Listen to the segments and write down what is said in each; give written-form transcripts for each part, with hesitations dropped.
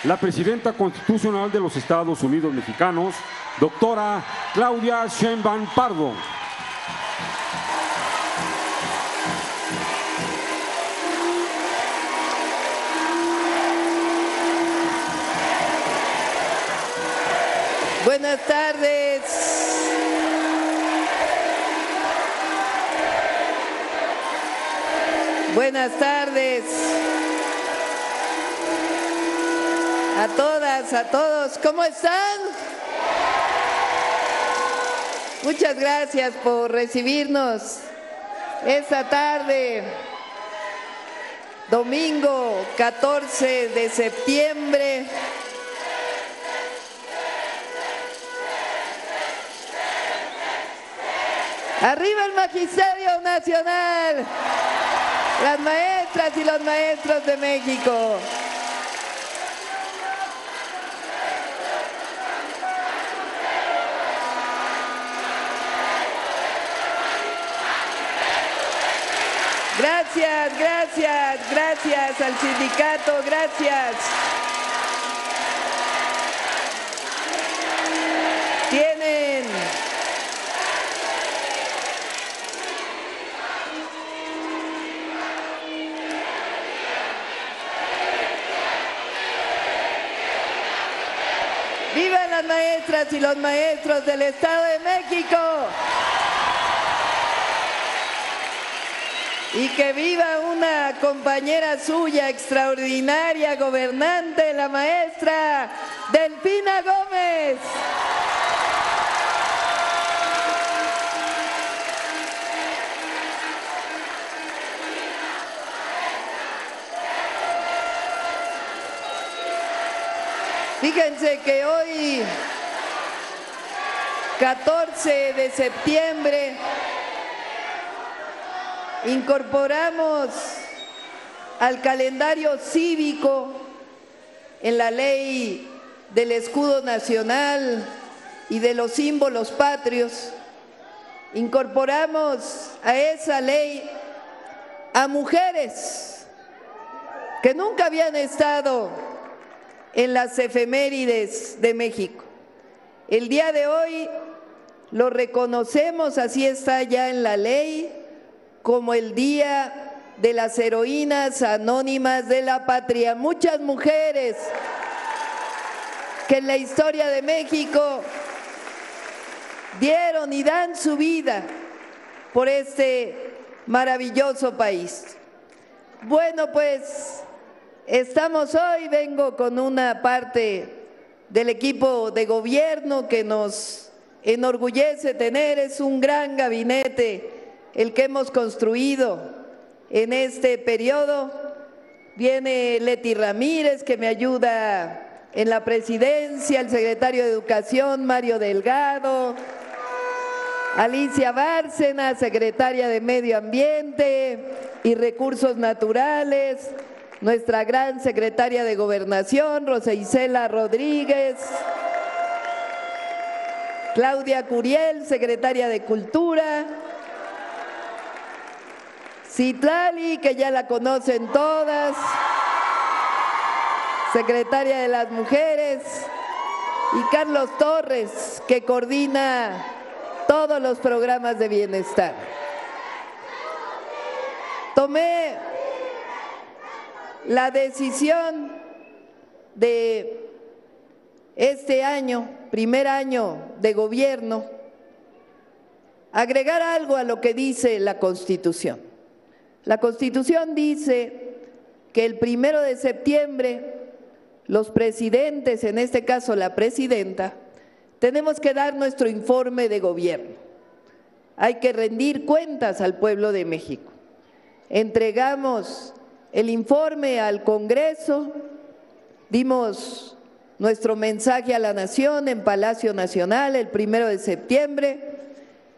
La presidenta constitucional de los Estados Unidos Mexicanos, doctora Claudia Sheinbaum Pardo. Buenas tardes. Buenas tardes a todas, a todos. ¿Cómo están? Muchas gracias por recibirnos esta tarde, domingo 14 de septiembre. ¡Arriba el Magisterio Nacional! Las maestras y los maestros de México. Gracias, gracias, gracias al sindicato, gracias. Tienen ¡vivan las maestras y los maestros del Estado de México! Y que viva una compañera suya extraordinaria, gobernante, la maestra Delfina Gómez. Fíjense que hoy, 14 de septiembre, incorporamos al calendario cívico en la ley del escudo nacional y de los símbolos patrios. Incorporamos a esa ley a mujeres que nunca habían estado en las efemérides de México. El día de hoy lo reconocemos, así está ya en la ley, como el Día de las Heroínas Anónimas de la Patria. Muchas mujeres que en la historia de México dieron y dan su vida por este maravilloso país. Bueno, pues estamos hoy, vengo con una parte del equipo de gobierno que nos enorgullece tener, es un gran gabinete el que hemos construido en este periodo. Viene Leti Ramírez, que me ayuda en la presidencia, el secretario de Educación, Mario Delgado, Alicia Bárcena, secretaria de Medio Ambiente y Recursos Naturales, nuestra gran secretaria de Gobernación, Rosa Isela Rodríguez, Claudia Curiel, secretaria de Cultura, Citlali, que ya la conocen todas, secretaria de las Mujeres, y Carlos Torres, que coordina todos los programas de bienestar. Tomé la decisión de este año, primer año de gobierno, agregar algo a lo que dice la Constitución. La Constitución dice que el 1 de septiembre los presidentes, en este caso la presidenta, tenemos que dar nuestro informe de gobierno. Hay que rendir cuentas al pueblo de México. Entregamos el informe al Congreso, dimos nuestro mensaje a la nación en Palacio Nacional el 1 de septiembre,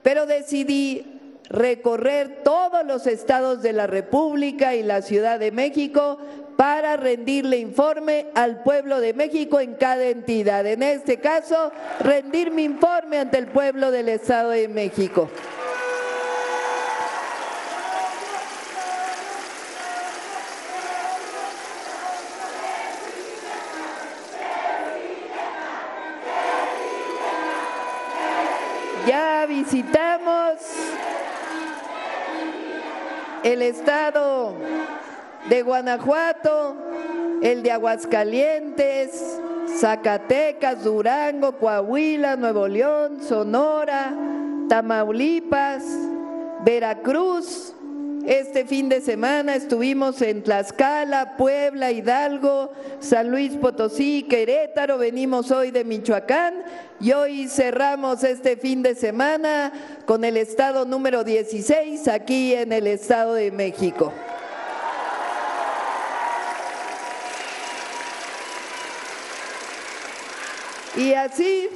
pero decidí recorrer todos los estados de la República y la Ciudad de México para rendirle informe al pueblo de México en cada entidad. En este caso, rendir mi informe ante el pueblo del Estado de México. Ya visitamos el estado de Guanajuato, el de Aguascalientes, Zacatecas, Durango, Coahuila, Nuevo León, Sonora, Tamaulipas, Veracruz. Este fin de semana estuvimos en Tlaxcala, Puebla, Hidalgo, San Luis Potosí, Querétaro, venimos hoy de Michoacán y hoy cerramos este fin de semana con el estado número 16 aquí en el Estado de México. Y así,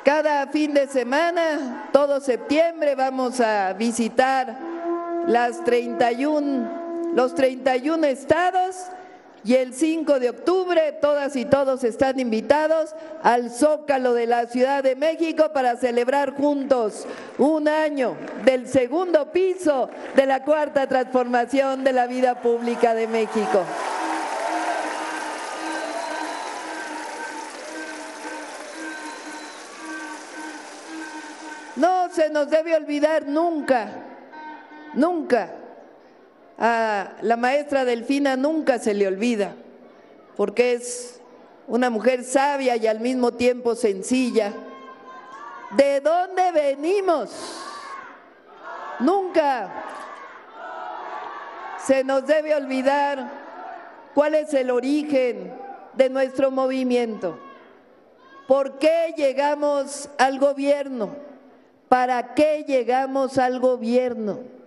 cada fin de semana, todo septiembre, vamos a visitar los 31 estados y el 5 de octubre todas y todos están invitados al Zócalo de la Ciudad de México para celebrar juntos un año del segundo piso de la cuarta transformación de la vida pública de México. No se nos debe olvidar nunca, nunca, a la maestra Delfina nunca se le olvida, porque es una mujer sabia y al mismo tiempo sencilla. ¿De dónde venimos? Nunca se nos debe olvidar cuál es el origen de nuestro movimiento. ¿Por qué llegamos al gobierno? ¿Para qué llegamos al gobierno?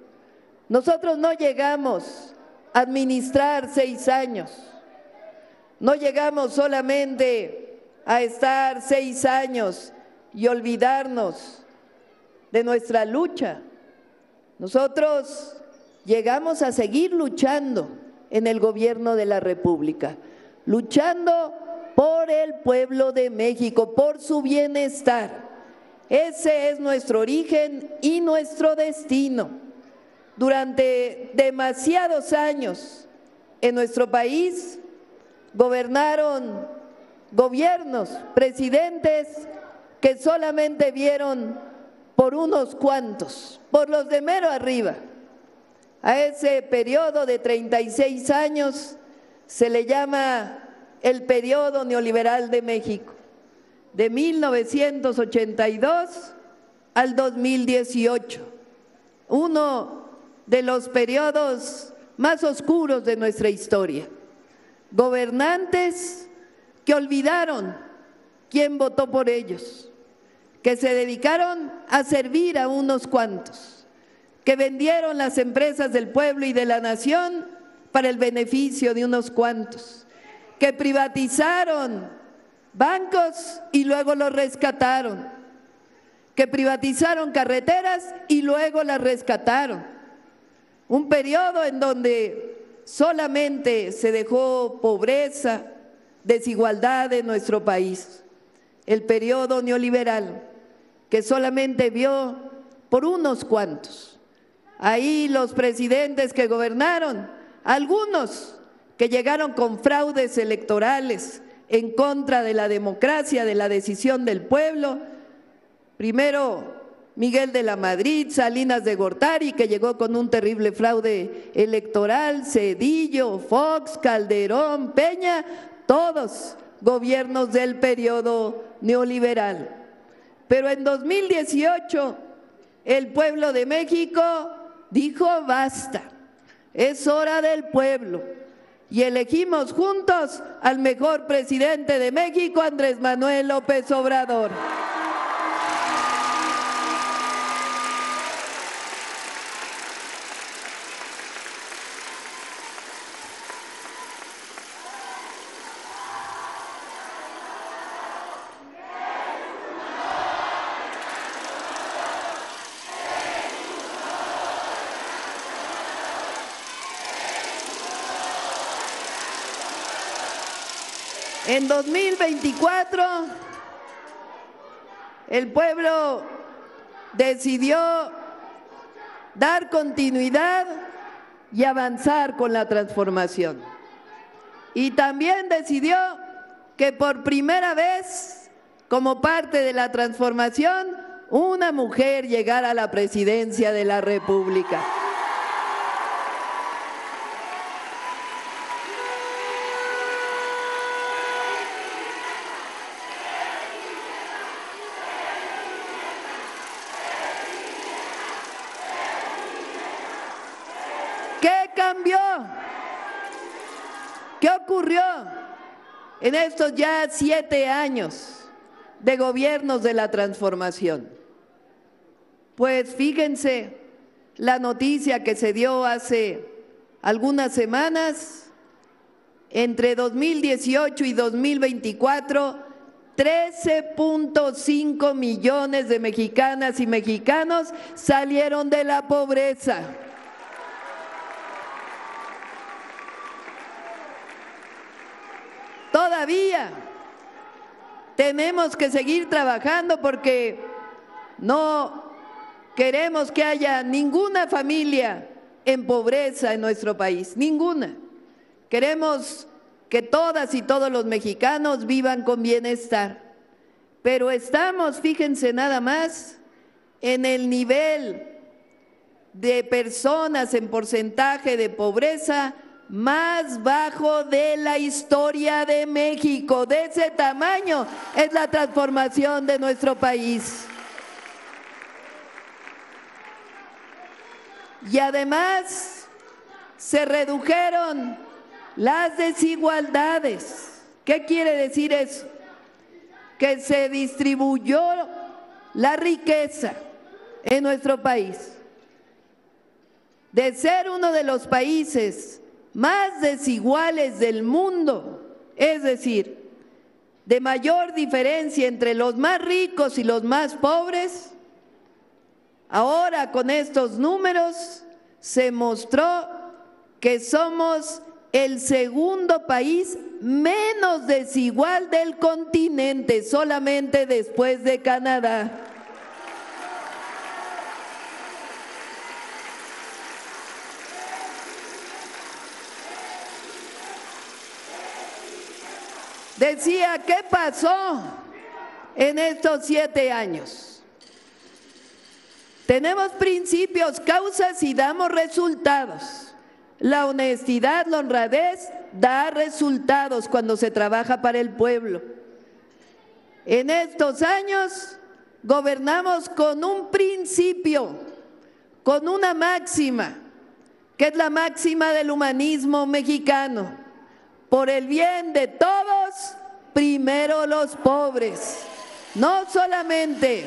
Nosotros no llegamos a administrar 6 años, no llegamos solamente a estar 6 años y olvidarnos de nuestra lucha. Nosotros llegamos a seguir luchando en el gobierno de la República, luchando por el pueblo de México, por su bienestar. Ese es nuestro origen y nuestro destino. Durante demasiados años en nuestro país gobernaron gobiernos, presidentes que solamente vieron por unos cuantos, por los de mero arriba. A ese periodo de 36 años se le llama el periodo neoliberal de México, de 1982 al 2018, uno de los periodos más oscuros de nuestra historia. Gobernantes que olvidaron quién votó por ellos, que se dedicaron a servir a unos cuantos, que vendieron las empresas del pueblo y de la nación para el beneficio de unos cuantos, que privatizaron bancos y luego los rescataron, que privatizaron carreteras y luego las rescataron. Un periodo en donde solamente se dejó pobreza, desigualdad en nuestro país. El periodo neoliberal, que solamente vio por unos cuantos. Ahí los presidentes que gobernaron, algunos que llegaron con fraudes electorales, en contra de la democracia, de la decisión del pueblo. Primero Miguel de la Madrid, Salinas de Gortari, que llegó con un terrible fraude electoral, Zedillo, Fox, Calderón, Peña, todos gobiernos del periodo neoliberal. Pero en 2018 el pueblo de México dijo basta, es hora del pueblo. Y elegimos juntos al mejor presidente de México, Andrés Manuel López Obrador. En 2024, el pueblo decidió dar continuidad y avanzar con la transformación. Y también decidió que por primera vez, como parte de la transformación, una mujer llegar a la presidencia de la República. ¿Qué cambió? ¿Qué ocurrió en estos ya 7 años de gobiernos de la transformación? Pues fíjense la noticia que se dio hace algunas semanas: entre 2018 y 2024, 13.5 millones de mexicanas y mexicanos salieron de la pobreza. Todavía tenemos que seguir trabajando porque no queremos que haya ninguna familia en pobreza en nuestro país, ninguna. Queremos que todas y todos los mexicanos vivan con bienestar, pero estamos, fíjense nada más, en el nivel de personas en porcentaje de pobreza más bajo de la historia de México. De ese tamaño es la transformación de nuestro país. Y además se redujeron las desigualdades. ¿Qué quiere decir eso? Que se distribuyó la riqueza en nuestro país. De ser uno de los países más desiguales del mundo, es decir, de mayor diferencia entre los más ricos y los más pobres, ahora con estos números se mostró que somos el segundo país menos desigual del continente, solamente después de Canadá. Decía, ¿qué pasó en estos 7 años? Tenemos principios, causas y damos resultados. La honestidad, la honradez da resultados cuando se trabaja para el pueblo. En estos años gobernamos con un principio, con una máxima, que es la máxima del humanismo mexicano. Por el bien de todos, primero los pobres. No solamente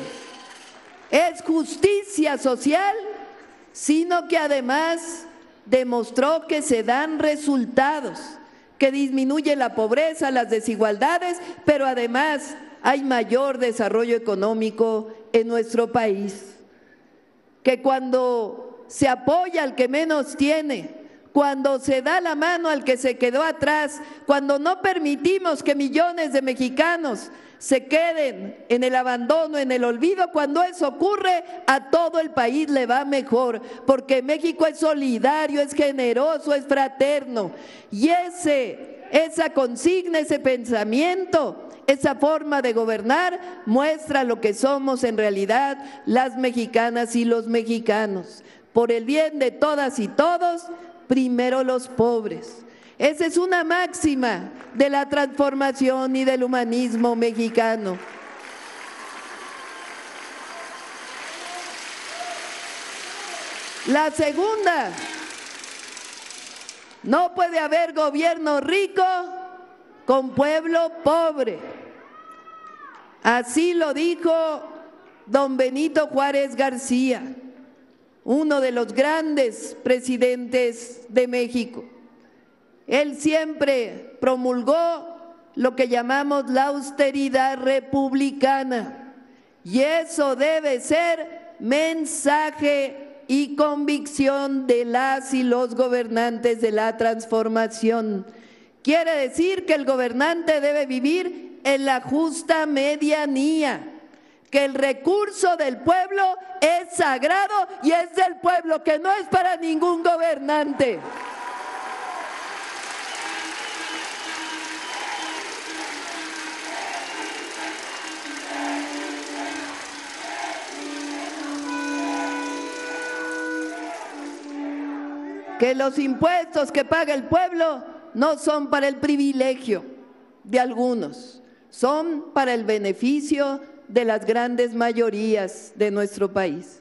es justicia social, sino que además demostró que se dan resultados, que disminuye la pobreza, las desigualdades, pero además hay mayor desarrollo económico en nuestro país. Que cuando se apoya al que menos tiene, cuando se da la mano al que se quedó atrás, cuando no permitimos que millones de mexicanos se queden en el abandono, en el olvido, cuando eso ocurre, a todo el país le va mejor, porque México es solidario, es generoso, es fraterno. Y esa consigna, ese pensamiento, esa forma de gobernar muestra lo que somos en realidad las mexicanas y los mexicanos. Por el bien de todas y todos, primero los pobres. Esa es una máxima de la transformación y del humanismo mexicano. La segunda, no puede haber gobierno rico con pueblo pobre. Así lo dijo don Benito Juárez García, uno de los grandes presidentes de México. Él siempre promulgó lo que llamamos la austeridad republicana, y eso debe ser mensaje y convicción de las y los gobernantes de la transformación. Quiere decir que el gobernante debe vivir en la justa medianía, que el recurso del pueblo es sagrado y es del pueblo, que no es para ningún gobernante. que los impuestos que paga el pueblo no son para el privilegio de algunos, son para el beneficio de las grandes mayorías de nuestro país.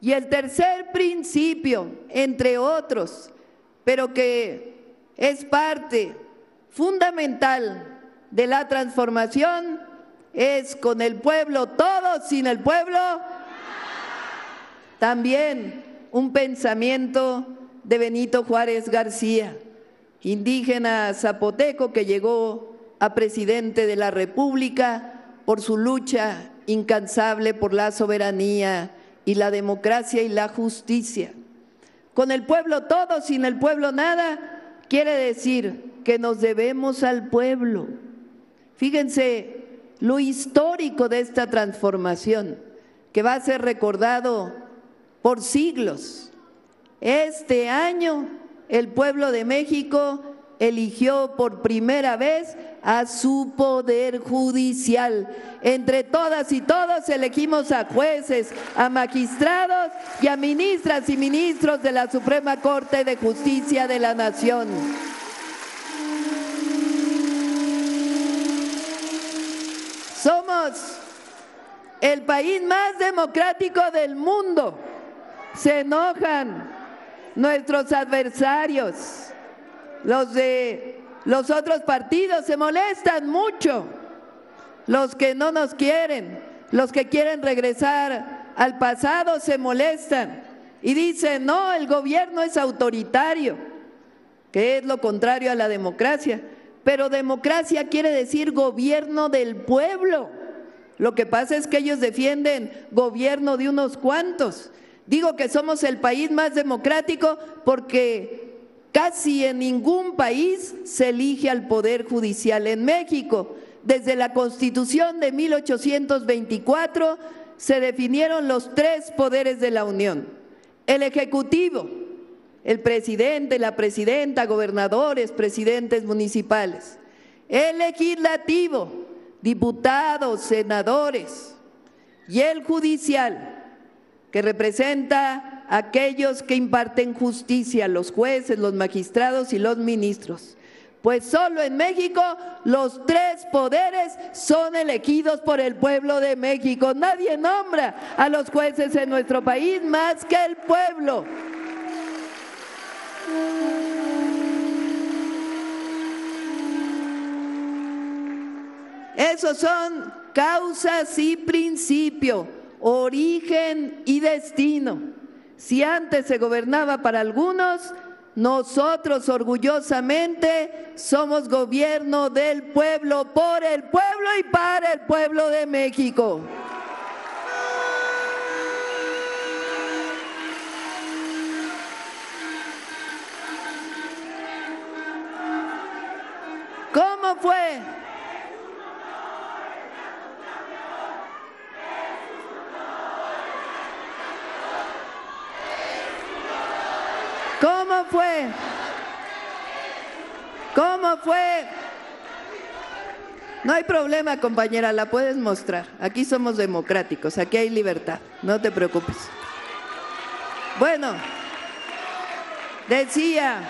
Y el tercer principio, entre otros, pero que es parte fundamental de la transformación, es con el pueblo todo, sin el pueblo también. Un pensamiento de Benito Juárez García, indígena zapoteco que llegó a presidente de la República por su lucha incansable por la soberanía y la democracia y la justicia. Con el pueblo todo, sin el pueblo nada, quiere decir que nos debemos al pueblo. Fíjense lo histórico de esta transformación, que va a ser recordado por siglos. Este año el pueblo de México eligió por primera vez a su poder judicial. Entre todas y todos elegimos a jueces, a magistrados y a ministras y ministros de la Suprema Corte de Justicia de la Nación. Somos el país más democrático del mundo. Se enojan nuestros adversarios, los de los otros partidos se molestan mucho, los que no nos quieren, los que quieren regresar al pasado se molestan y dicen, no, el gobierno es autoritario, que es lo contrario a la democracia. Pero democracia quiere decir gobierno del pueblo. Lo que pasa es que ellos defienden gobierno de unos cuantos. Digo que somos el país más democrático porque casi en ningún país se elige al Poder Judicial. En México, desde la Constitución de 1824, se definieron los tres poderes de la Unión. El Ejecutivo, el presidente, la presidenta, gobernadores, presidentes municipales. El Legislativo, diputados, senadores. Y el Judicial, que representa a aquellos que imparten justicia, los jueces, los magistrados y los ministros. Pues solo en México los tres poderes son elegidos por el pueblo de México. Nadie nombra a los jueces en nuestro país más que el pueblo. Esos son causas y principio, origen y destino. Si antes se gobernaba para algunos, nosotros orgullosamente somos gobierno del pueblo, por el pueblo y para el pueblo de México. ¿Cómo fue? ¿Cómo fue? ¿Cómo fue? No hay problema, compañera, la puedes mostrar. Aquí somos democráticos, aquí hay libertad, no te preocupes. Bueno, decía,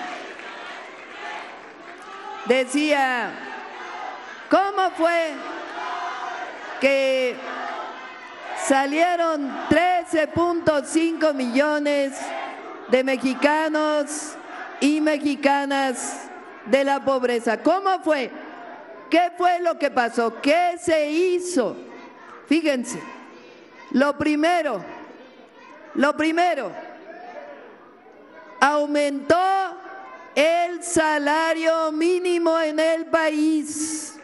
¿cómo fue que salieron 13.5 millones de mexicanos y mexicanas de la pobreza? ¿Cómo fue? ¿Qué fue lo que pasó? ¿Qué se hizo? Fíjense, lo primero, aumentó el salario mínimo en el país.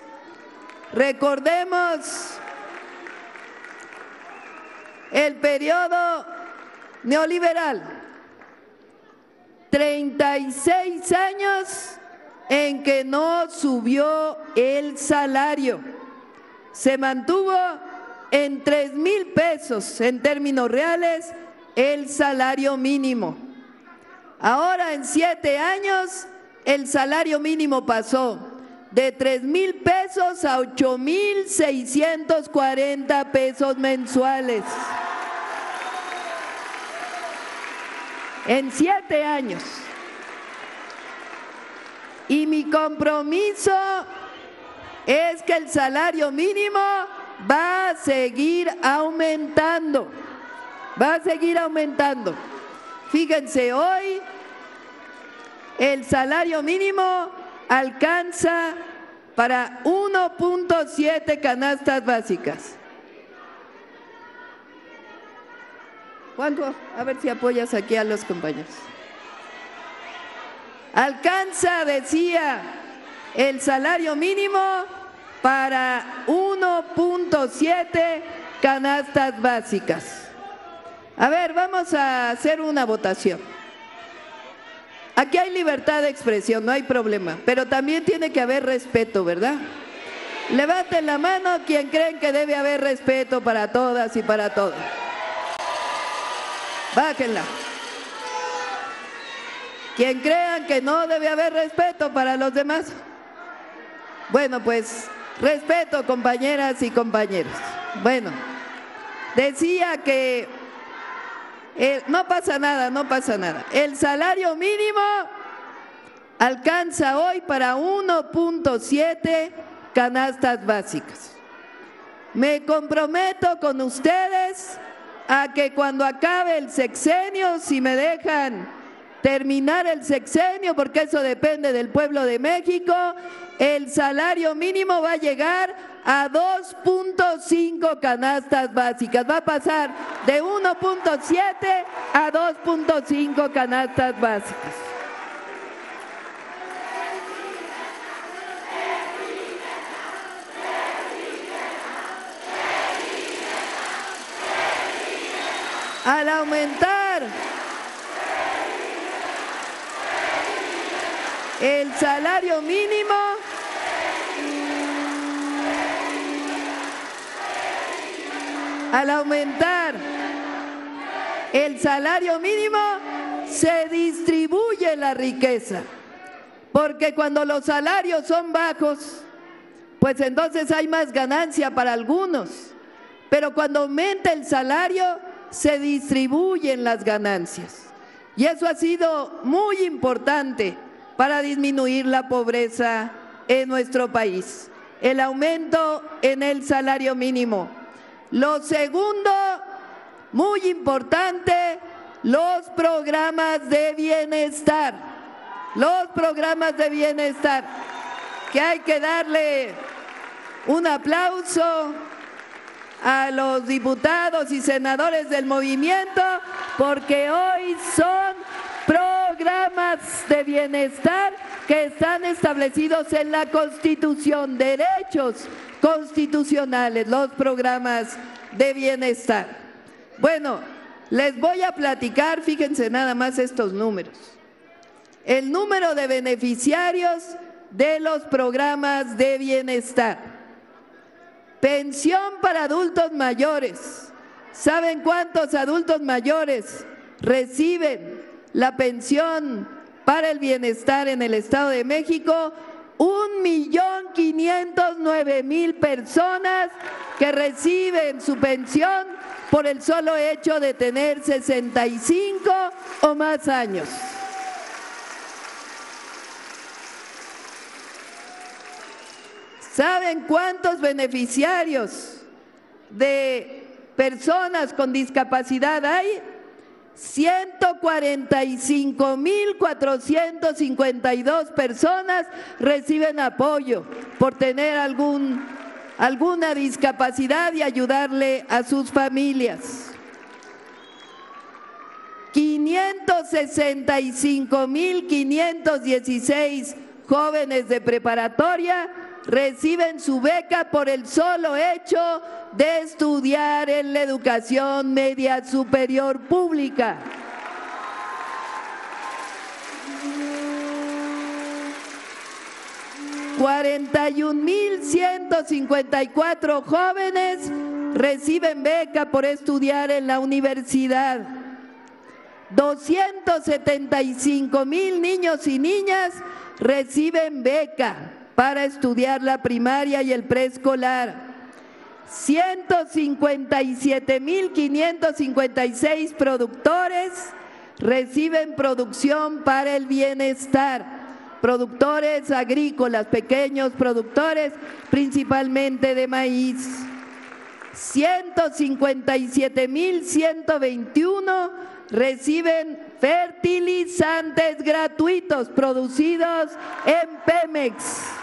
Recordemos el periodo neoliberal, 36 años en que no subió el salario. Se mantuvo en 3,000 pesos en términos reales el salario mínimo. Ahora en 7 años el salario mínimo pasó de 3,000 pesos a 8,640 pesos mensuales. En 7 años. Y mi compromiso es que el salario mínimo va a seguir aumentando. Va a seguir aumentando. Fíjense, hoy el salario mínimo alcanza para 1.7 canastas básicas. ¿Cuánto? A ver si apoyas aquí a los compañeros. Alcanza, decía, el salario mínimo para 1.7 canastas básicas. A ver, vamos a hacer una votación. Aquí hay libertad de expresión, no hay problema, pero también tiene que haber respeto, ¿verdad? Levanten la mano quien creen que debe haber respeto para todas y para todos. Bájenla. Quien crean que no debe haber respeto para los demás. Bueno, pues respeto, compañeras y compañeros. Bueno, decía que no pasa nada, no pasa nada. El salario mínimo alcanza hoy para 1.7 canastas básicas. Me comprometo con ustedes a que cuando acabe el sexenio, si me dejan terminar el sexenio, porque eso depende del pueblo de México, el salario mínimo va a llegar a 2.5 canastas básicas. Va a pasar de 1.7 a 2.5 canastas básicas. Al aumentar el salario mínimo, se distribuye la riqueza, porque cuando los salarios son bajos, pues entonces hay más ganancia para algunos, pero cuando aumenta el salario, se distribuyen las ganancias. Y eso ha sido muy importante para disminuir la pobreza en nuestro país, el aumento en el salario mínimo. Lo segundo, muy importante, los programas de bienestar. Los programas de bienestar, que hay que darle un aplauso a los diputados y senadores del movimiento, porque hoy son programas de bienestar que están establecidos en la Constitución, derechos constitucionales, los programas de bienestar. Bueno, les voy a platicar, fíjense nada más estos números. El número de beneficiarios de los programas de bienestar. Pensión para adultos mayores. ¿Saben cuántos adultos mayores reciben la pensión para el bienestar en el Estado de México? 1.509.000 personas que reciben su pensión por el solo hecho de tener 65 o más años. ¿Saben cuántos beneficiarios de personas con discapacidad hay? 145.452 personas reciben apoyo por tener alguna discapacidad y ayudarle a sus familias. 565.516 jóvenes de preparatoria reciben su beca por el solo hecho de estudiar en la educación media superior pública. $41.154 jóvenes reciben beca por estudiar en la universidad. 275.000 niños y niñas reciben beca para estudiar la primaria y el preescolar. 157.556 productores reciben producción para el bienestar. productores agrícolas, pequeños productores, principalmente de maíz. 157,121 reciben fertilizantes gratuitos producidos en Pemex.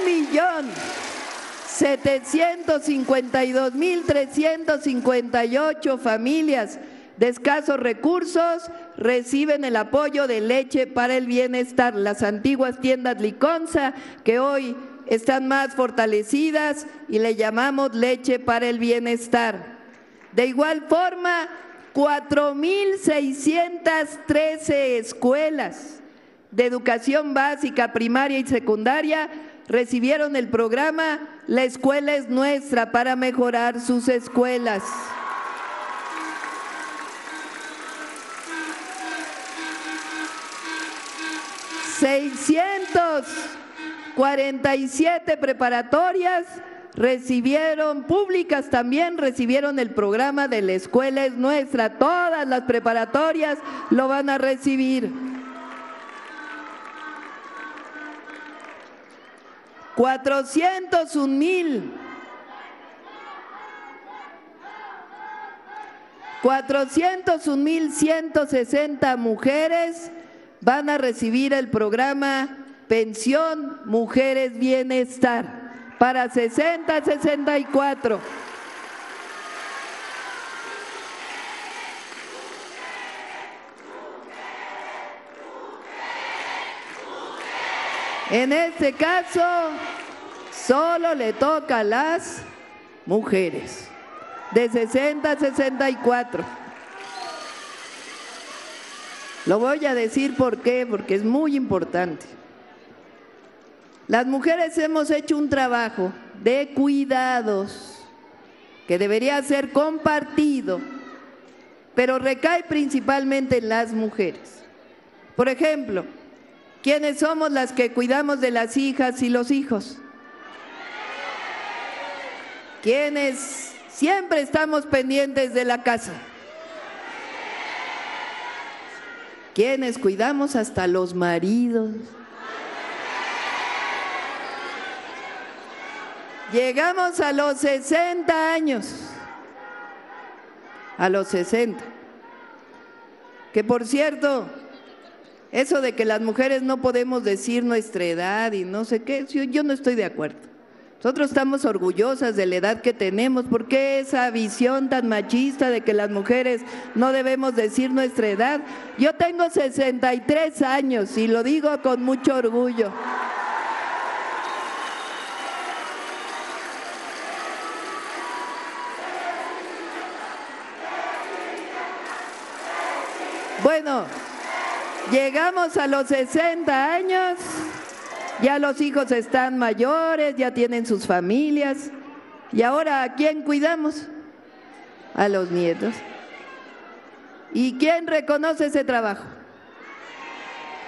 millón 752,358 familias de escasos recursos reciben el apoyo de Leche para el Bienestar, las antiguas tiendas Liconza, que hoy están más fortalecidas y le llamamos Leche para el Bienestar. De igual forma, 4,613 escuelas de educación básica, primaria y secundaria recibieron el programa La Escuela es Nuestra para mejorar sus escuelas. ...647 preparatorias públicas también recibieron el programa de La Escuela es Nuestra. Todas las preparatorias lo van a recibir. 401,160 mujeres van a recibir el programa Pensión Mujeres Bienestar para 60-64. En este caso, solo le toca a las mujeres de 60 a 64. Lo voy a decir por qué, porque es muy importante. Las mujeres hemos hecho un trabajo de cuidados que debería ser compartido, pero recae principalmente en las mujeres. Por ejemplo, ¿quiénes somos las que cuidamos de las hijas y los hijos? ¿Quiénes siempre estamos pendientes de la casa? ¿Quiénes cuidamos hasta los maridos? Llegamos a los 60 años, a los 60, que por cierto, eso de que las mujeres no podemos decir nuestra edad y no sé qué, yo no estoy de acuerdo. Nosotros estamos orgullosas de la edad que tenemos. ¿Por qué esa visión tan machista de que las mujeres no debemos decir nuestra edad? Yo tengo 63 años y lo digo con mucho orgullo. Bueno, llegamos a los 60 años, ya los hijos están mayores, ya tienen sus familias, y ahora ¿a quién cuidamos? A los nietos. ¿Y quién reconoce ese trabajo?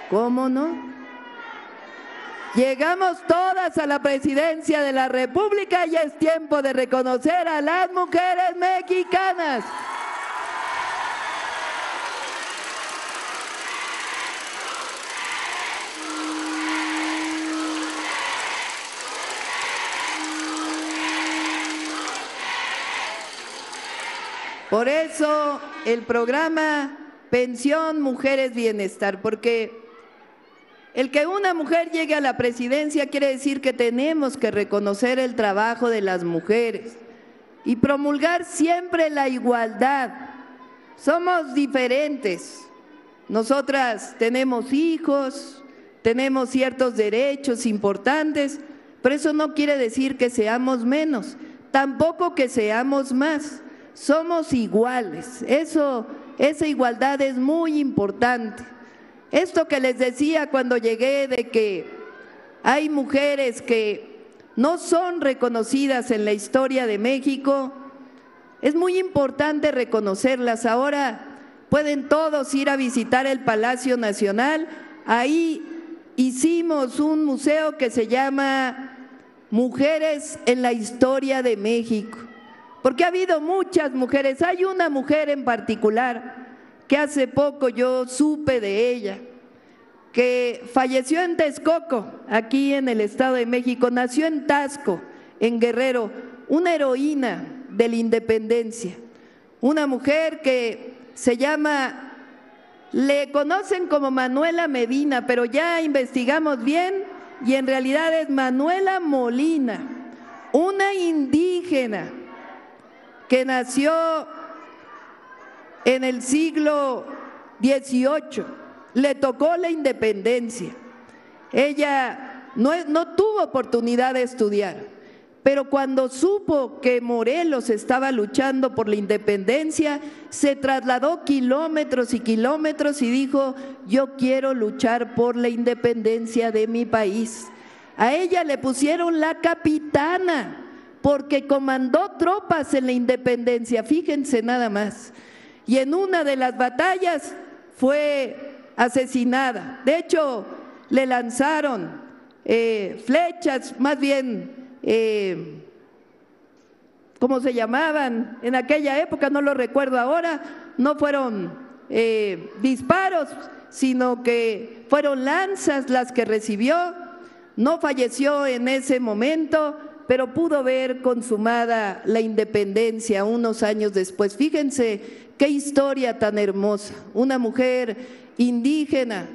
¿Cómo no? Llegamos todas a la presidencia de la República y es tiempo de reconocer a las mujeres mexicanas. Por eso el programa Pensión Mujeres Bienestar, porque el que una mujer llegue a la presidencia quiere decir que tenemos que reconocer el trabajo de las mujeres y promulgar siempre la igualdad. Somos diferentes. Nosotras tenemos hijos, tenemos ciertos derechos importantes, pero eso no quiere decir que seamos menos, tampoco que seamos más. Somos iguales, esa igualdad es muy importante. Esto que les decía cuando llegué de que hay mujeres que no son reconocidas en la historia de México, es muy importante reconocerlas. Ahora pueden todos ir a visitar el Palacio Nacional. Ahí hicimos un museo que se llama Mujeres en la Historia de México, porque ha habido muchas mujeres. Hay una mujer en particular que hace poco yo supe de ella, que falleció en Texcoco, aquí en el Estado de México, nació en Tasco, en Guerrero, una heroína de la independencia, una mujer que se llama, le conocen como Manuela Medina, pero ya investigamos bien y en realidad es Manuela Molina, una indígena que nació en el siglo XVIII, le tocó la independencia. Ella no tuvo oportunidad de estudiar, pero cuando supo que Morelos estaba luchando por la independencia, se trasladó kilómetros y kilómetros y dijo: yo quiero luchar por la independencia de mi país. A ella le pusieron la capitana porque comandó tropas en la independencia, fíjense nada más. Y en una de las batallas fue asesinada. De hecho, le lanzaron flechas, más bien, ¿cómo se llamaban? En aquella época, no lo recuerdo ahora, no fueron disparos, sino que fueron lanzas las que recibió. No falleció en ese momento, pero pudo ver consumada la independencia unos años después. Fíjense qué historia tan hermosa, una mujer indígena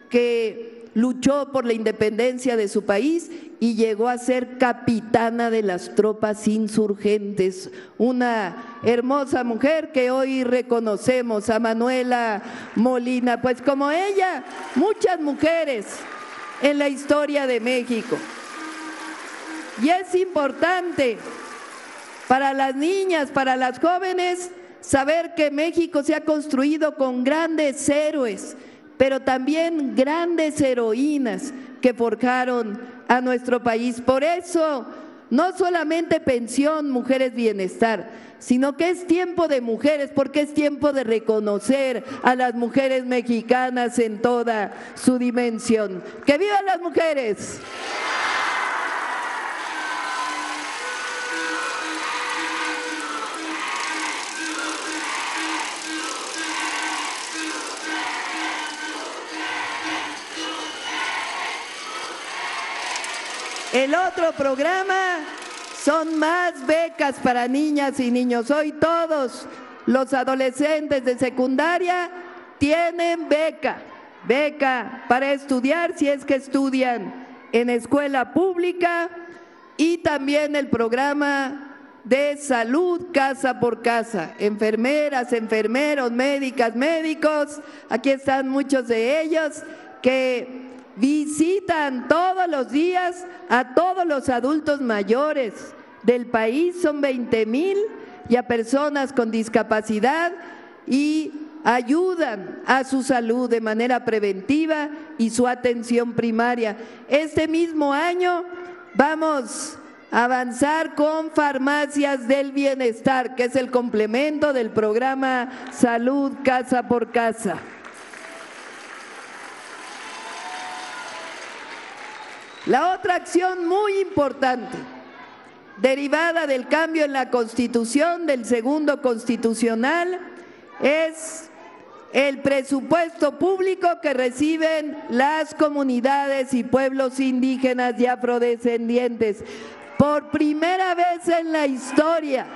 que luchó por la independencia de su país y llegó a ser capitana de las tropas insurgentes, una hermosa mujer que hoy reconocemos, a Manuela Molina, pues como ella, muchas mujeres en la historia de México. Y es importante para las niñas, para las jóvenes, saber que México se ha construido con grandes héroes, pero también grandes heroínas que forjaron a nuestro país. Por eso, no solamente pensión, mujeres, bienestar, sino que es tiempo de mujeres, porque es tiempo de reconocer a las mujeres mexicanas en toda su dimensión. ¡Que vivan las mujeres! El otro programa son más becas para niñas y niños. Hoy todos los adolescentes de secundaria tienen beca para estudiar si es que estudian en escuela pública, y también el programa de salud casa por casa, enfermeras, enfermeros, médicas, médicos, aquí están muchos de ellos que visitan todos los días a todos los adultos mayores del país, son 20,000, y a personas con discapacidad, y ayudan a su salud de manera preventiva y su atención primaria. Este mismo año vamos a avanzar con farmacias del bienestar, que es el complemento del programa Salud Casa por Casa. La otra acción muy importante, derivada del cambio en la Constitución, del segundo constitucional, es el presupuesto público que reciben las comunidades y pueblos indígenas y afrodescendientes. Por primera vez en la historia,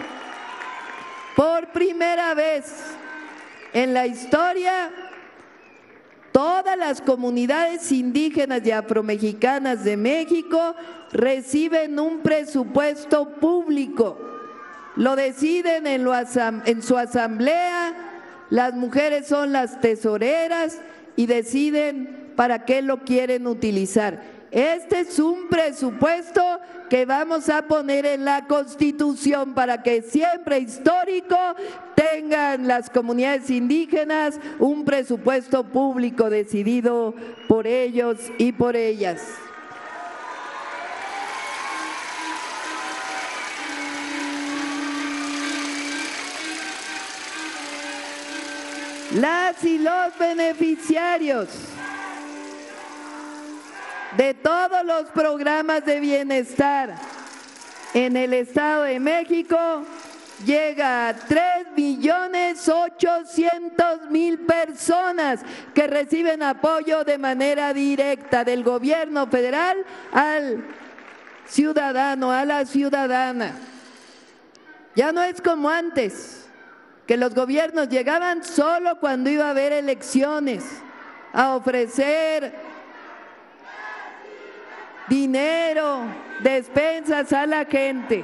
por primera vez en la historia, todas las comunidades indígenas y afromexicanas de México reciben un presupuesto público. Lo deciden en su asamblea, las mujeres son las tesoreras y deciden para qué lo quieren utilizar. Este es un presupuesto que vamos a poner en la Constitución para que siempre histórico tengan las comunidades indígenas un presupuesto público decidido por ellos y por ellas. las y los beneficiarios de todos los programas de bienestar en el Estado de México llega a 3.800.000 personas que reciben apoyo de manera directa del gobierno federal al ciudadano, a la ciudadana. Ya no es como antes, que los gobiernos llegaban solo cuando iba a haber elecciones a ofrecer dinero, despensas a la gente.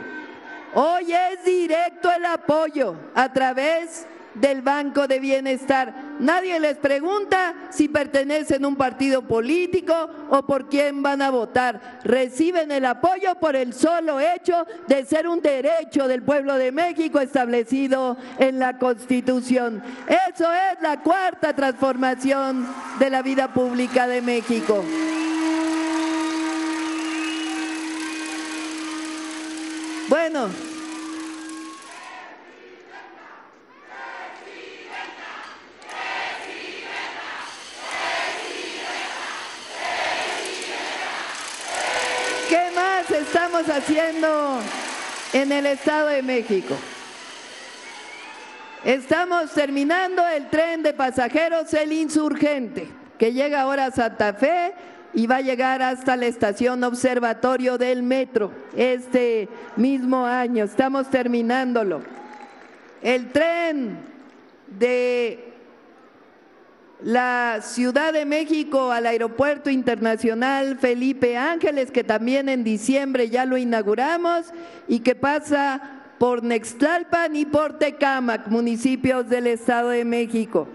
Hoy es directo el apoyo a través del Banco de Bienestar. Nadie les pregunta si pertenecen a un partido político o por quién van a votar. Reciben el apoyo por el solo hecho de ser un derecho del pueblo de México establecido en la Constitución. Eso es la cuarta transformación de la vida pública de México. Bueno, ¿qué más estamos haciendo en el Estado de México? Estamos terminando el tren de pasajeros El Insurgente, que llega ahora a Santa Fe y va a llegar hasta la estación Observatorio del Metro este mismo año. Estamos terminándolo. El tren de la Ciudad de México al Aeropuerto Internacional Felipe Ángeles, que también en diciembre ya lo inauguramos y que pasa por Nextlalpan y por Tecámac, municipios del Estado de México.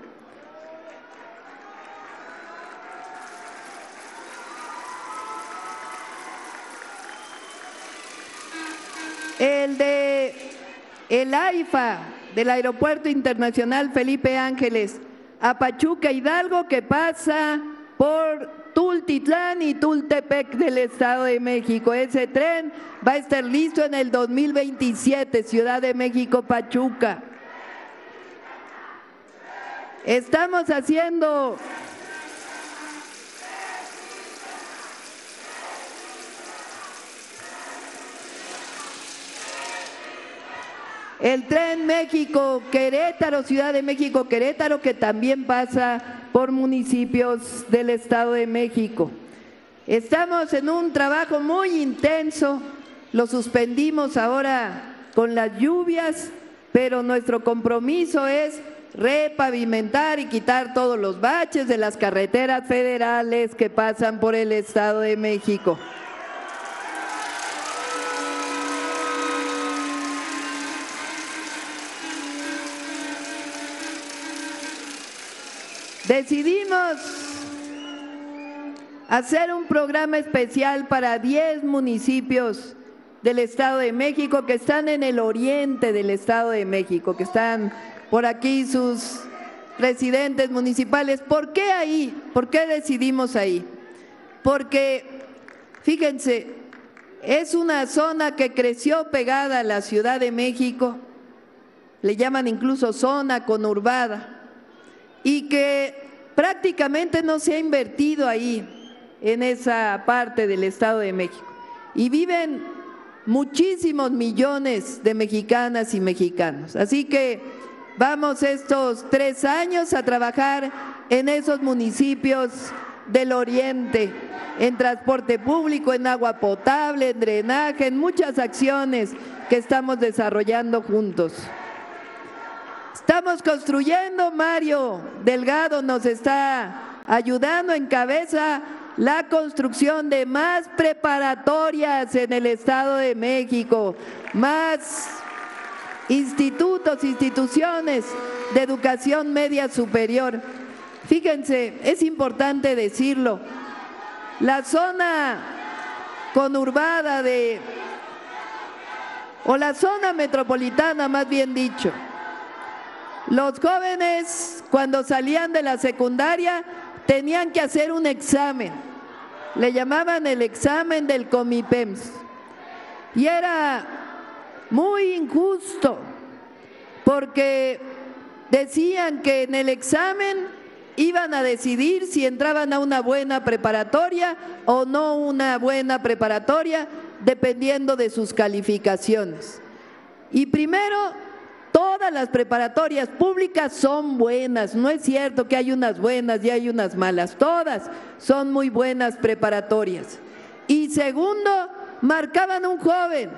El AIFA del Aeropuerto Internacional Felipe Ángeles a Pachuca, Hidalgo, que pasa por Tultitlán y Tultepec del Estado de México. Ese tren va a estar listo en el 2027, Ciudad de México, Pachuca. Estamos haciendo el tren México-Querétaro, Ciudad de México-Querétaro, que también pasa por municipios del Estado de México. Estamos en un trabajo muy intenso, lo suspendimos ahora con las lluvias, pero nuestro compromiso es repavimentar y quitar todos los baches de las carreteras federales que pasan por el Estado de México. Decidimos hacer un programa especial para 10 municipios del Estado de México que están en el oriente del Estado de México, que están por aquí sus presidentes municipales. ¿Por qué ahí? ¿Por qué decidimos ahí? Porque, fíjense, es una zona que creció pegada a la Ciudad de México, le llaman incluso zona conurbada, y que prácticamente no se ha invertido ahí, en esa parte del Estado de México. Y viven muchísimos millones de mexicanas y mexicanos. Así que vamos estos 3 años a trabajar en esos municipios del oriente, en transporte público, en agua potable, en drenaje, en muchas acciones que estamos desarrollando juntos. Estamos construyendo, Mario Delgado nos está ayudando, encabeza la construcción de más preparatorias en el Estado de México, más institutos, instituciones de educación media superior. Fíjense, es importante decirlo, la zona conurbada o la zona metropolitana, más bien dicho, los jóvenes cuando salían de la secundaria tenían que hacer un examen, le llamaban el examen del Comipems, y era muy injusto porque decían que en el examen iban a decidir si entraban a una buena preparatoria o no una buena preparatoria, dependiendo de sus calificaciones. Y primero, todas las preparatorias públicas son buenas, no es cierto que hay unas buenas y hay unas malas, todas son muy buenas preparatorias. Y segundo, marcaban un joven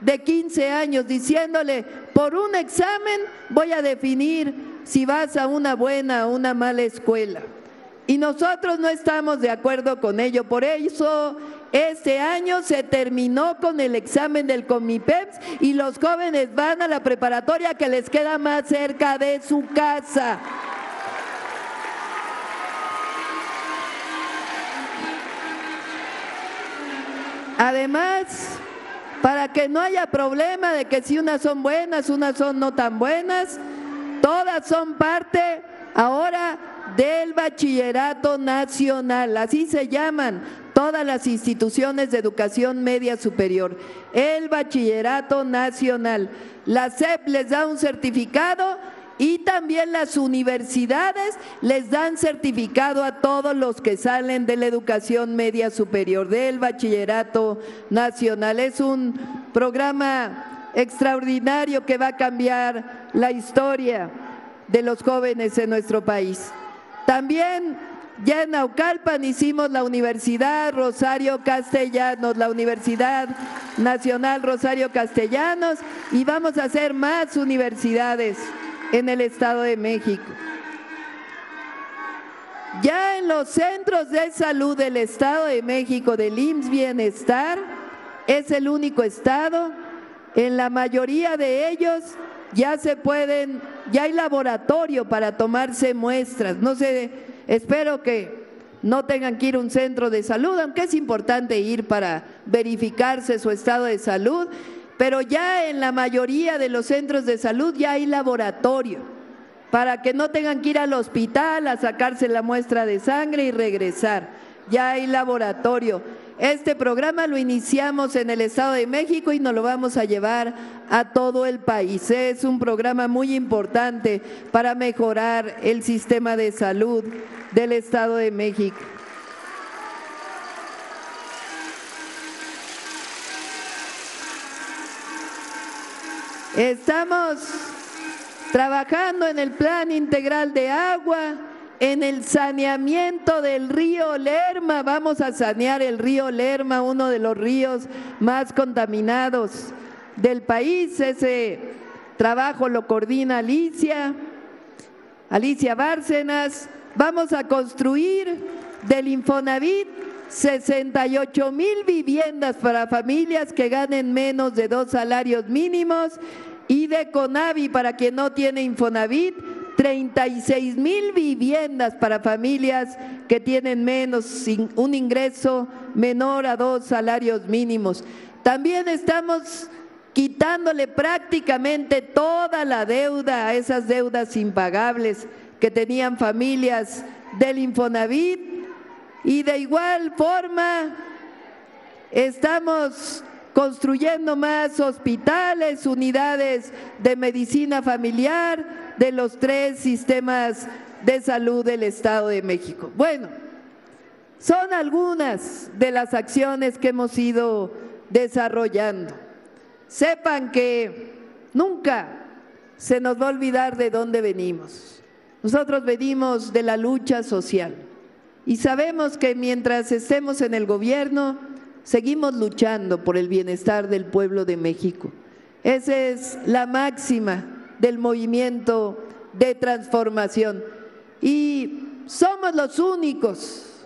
de 15 años diciéndole, por un examen voy a definir si vas a una buena o una mala escuela. Y nosotros no estamos de acuerdo con ello, por eso este año se terminó con el examen del Comipeps y los jóvenes van a la preparatoria que les queda más cerca de su casa. Además, para que no haya problema de que si unas son buenas, unas son no tan buenas, todas son parte ahora del Bachillerato Nacional, así se llaman todas las instituciones de educación media superior, el Bachillerato Nacional. La SEP les da un certificado y también las universidades les dan certificado a todos los que salen de la educación media superior, del Bachillerato Nacional. Es un programa extraordinario que va a cambiar la historia de los jóvenes en nuestro país. También ya en Naucalpan hicimos la Universidad Rosario Castellanos, la Universidad Nacional Rosario Castellanos, y vamos a hacer más universidades en el Estado de México. Ya en los centros de salud del Estado de México, del IMSS Bienestar, es el único estado, en la mayoría de ellos ya hay laboratorio para tomarse muestras. No sé, espero que no tengan que ir a un centro de salud, aunque es importante ir para verificarse su estado de salud, pero ya en la mayoría de los centros de salud ya hay laboratorio, para que no tengan que ir al hospital a sacarse la muestra de sangre y regresar. Ya hay laboratorio. Este programa lo iniciamos en el Estado de México y nos lo vamos a llevar a todo el país. Es un programa muy importante para mejorar el sistema de salud del Estado de México. Estamos trabajando en el Plan Integral de Agua, en el saneamiento del río Lerma. Vamos a sanear el río Lerma, uno de los ríos más contaminados del país. Ese trabajo lo coordina Alicia Bárcenas. Vamos a construir del Infonavit 68,000 viviendas para familias que ganen menos de 2 salarios mínimos, y de Conavi, para quien no tiene Infonavit, 36,000 viviendas para familias que tienen un ingreso menor a 2 salarios mínimos. También estamos quitándole prácticamente toda la deuda a esas deudas impagables que tenían familias del Infonavit, y de igual forma estamos construyendo más hospitales, unidades de medicina familiar de los 3 sistemas de salud del Estado de México. Bueno, son algunas de las acciones que hemos ido desarrollando. Sepan que nunca se nos va a olvidar de dónde venimos. Nosotros venimos de la lucha social y sabemos que mientras estemos en el gobierno seguimos luchando por el bienestar del pueblo de México. Esa es la máxima del movimiento de transformación. Y somos los únicos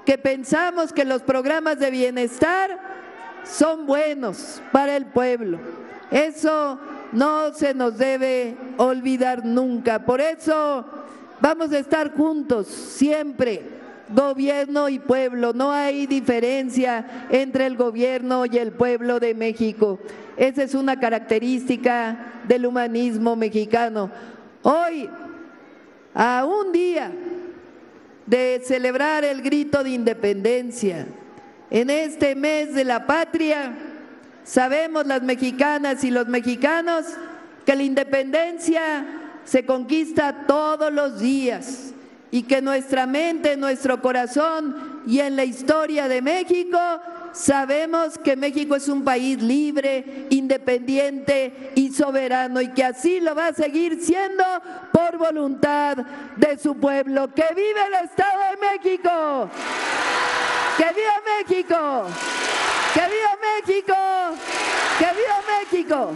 que pensamos que los programas de bienestar son buenos para el pueblo. Eso no se nos debe olvidar nunca. Por eso vamos a estar juntos siempre, gobierno y pueblo. No hay diferencia entre el gobierno y el pueblo de México. Esa es una característica del humanismo mexicano. Hoy, a un día de celebrar el grito de independencia, en este mes de la patria, sabemos las mexicanas y los mexicanos que la independencia se conquista todos los días y que en nuestra mente, en nuestro corazón y en la historia de México sabemos que México es un país libre, independiente y soberano y que así lo va a seguir siendo por voluntad de su pueblo. ¡Que viva el Estado de México! ¡Que viva México! ¡Que viva México! ¡Que viva México!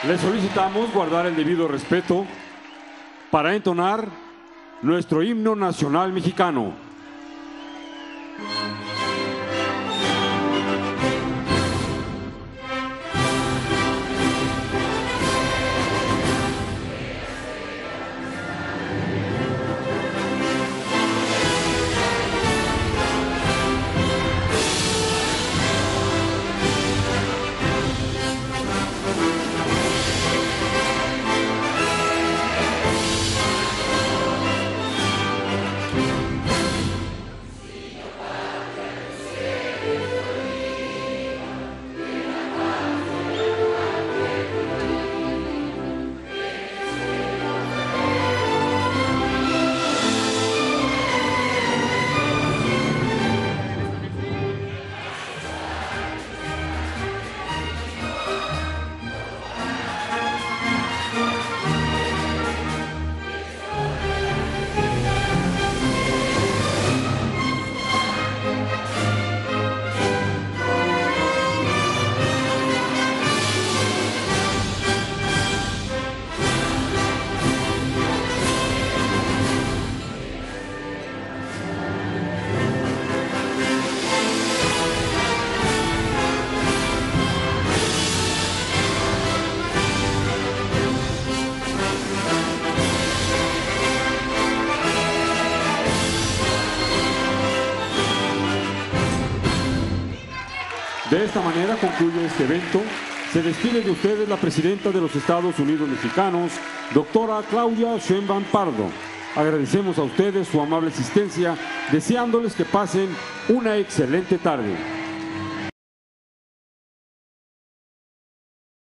Le solicitamos guardar el debido respeto para entonar nuestro himno nacional mexicano. De esta manera concluye este evento. Se despide de ustedes la presidenta de los Estados Unidos Mexicanos, doctora Claudia Sheinbaum Pardo. Agradecemos a ustedes su amable asistencia, deseándoles que pasen una excelente tarde.